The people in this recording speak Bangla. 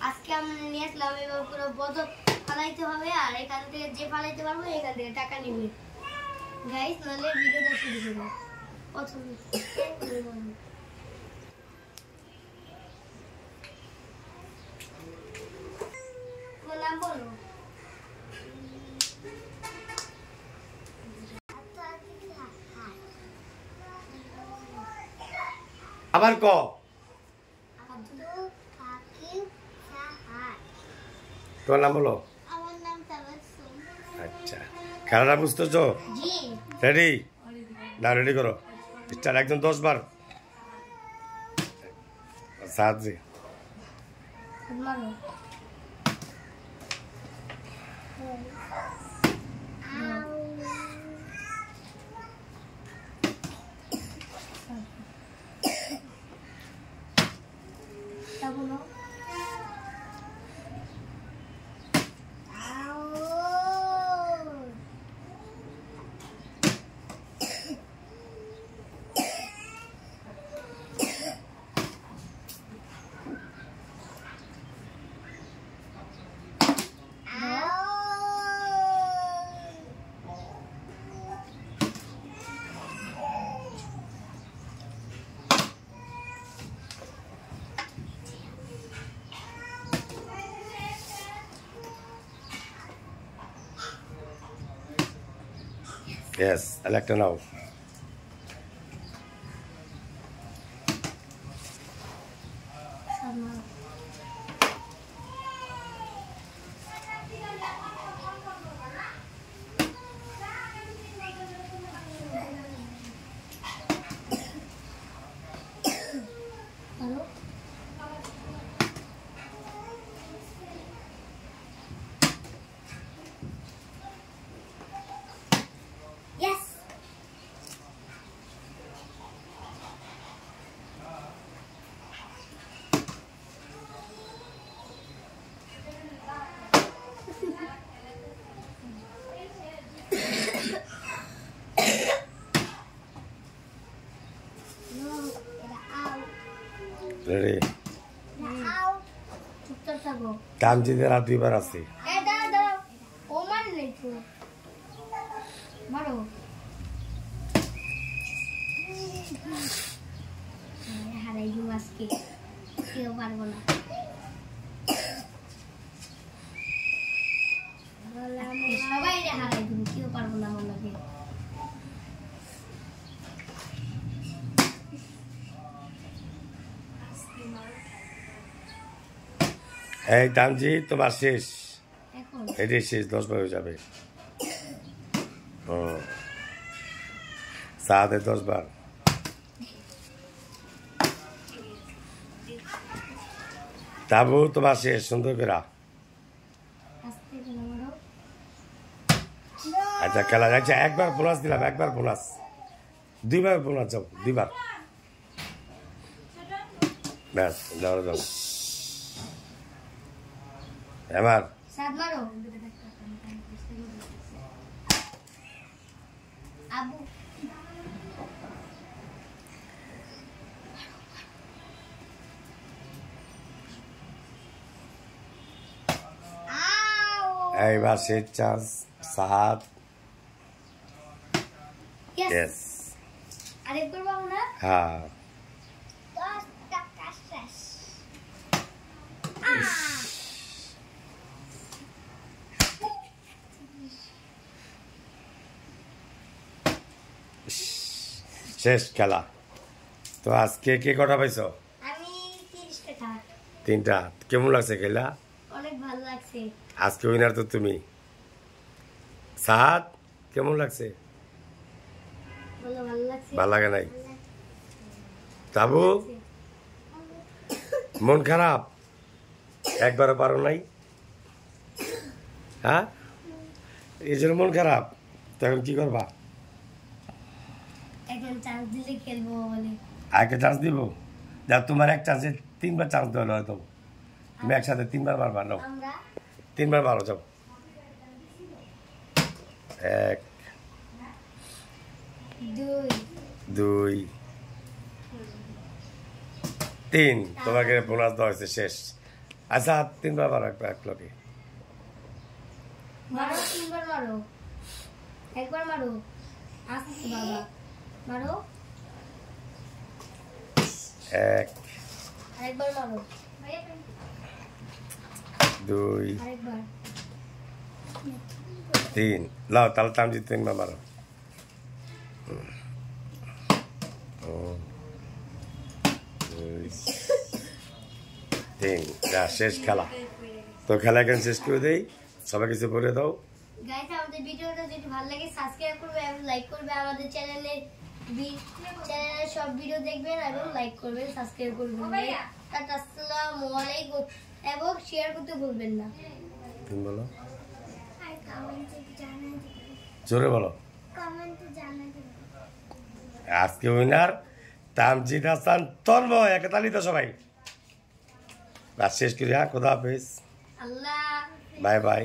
আজকে আমরা নিয়ে আসলাম এবার পুরো বোতল ফালাইতে হবে আর এখান থেকে যে ফালাইতে পারবো এখান থেকে টাকা নিবে গাইস নালে ভিডিওটা শুরু করব প্রথমে তোমার নাম বলো আবার ক তোমার নাম বলো আমার নাম তাবাসসুম আচ্ছা খেলাটা বুঝতেছো জি রেডি না রেডি করো স্টার একদম 10 বার সাত জি মারো বলো ইয়েস তাহলে একটা নাও রেডি চুপচাপ থাকো কামজিদের আর 2 বার আছে এই দাও দাও ও মানে নেই তো মারো হারাই গেল আজকে কেউ পারবো না সবাই হারাই দেবো কেউ পারবো না আমার লাগে এই তামজি তোমার শেষ এখন এটাই শেষ 10 বার হয়ে যাবে সাথে 10 বার তাবু তোমার শেষ সুন্দর করে আস্তে করে মারো আচ্ছা খেলা যাচ্ছে একবার বোনাস দিলাম একবার বোনাস 2 বার বোনাস যাও 2 বার ব্যাস যাও যাও এবার সাত মারো আবু এইবার শেষ চান্স 7 ইয়েস আরেকবার পাবো না হ্যাঁ 10 টাকা শেষ শেষ খেলা তো আজকে কে কটা পাইছো আমি 30 টাকা 3টা কেমন লাগছে খেলা অনেক ভালো লাগছে আজকে উইনার তো তুমি 7 কেমন লাগছে ভালো লাগছে ভালো লাগে নাই তাবু মন খারাপ একবারও পারো নাই হ্যাঁ এই জন্য মন খারাপ তখন কি করবা এখন চান্স দিলে খেলবো বলে আগে চান্স দিব যা তোমার এক চান্সে 3 বার চান্স দেওয়া হয়তো তুমি একসাথে 3 বার মারবা নাও আমরা 3 বার মারো যাও 1 2 2 3 তোমাকে বোনাস দেওয়া হয়েছে শেষ আচ্ছা 3বার মারো এক লোকে মারো 3বার মারো একবার মারো আস্তে বাবা মারো 1 আরেকবার মারো 2 আরেকবার 3 লাও তাহলে তামজি 3বার মারো 3 যা শেষ খেলা তো খেলা এখন শেষ করে দেই সবাই কিছু বলে দাও গাইস আমাদের ভিডিওটা যদি ভালো লাগে সাবস্ক্রাইব করবে এবং লাইক করবে আমাদের চ্যানেলের সব ভিডিও দেখবেন এবং লাইক করবেন সাবস্ক্রাইব করবেন টাটা আসসালামু আলাইকুম এবং শেয়ার করতে ভুলবেন না তুমি বলো আর কমেন্টে জানাতে জোরে বলো কমেন্টে জানাতে আজকে উইনার তামজিদ হাসান তন্ময় একে তালিত সবাই রাত শেষ করি হ্যাঁ খোদা হাফেজ আল্লাহ বাই বাই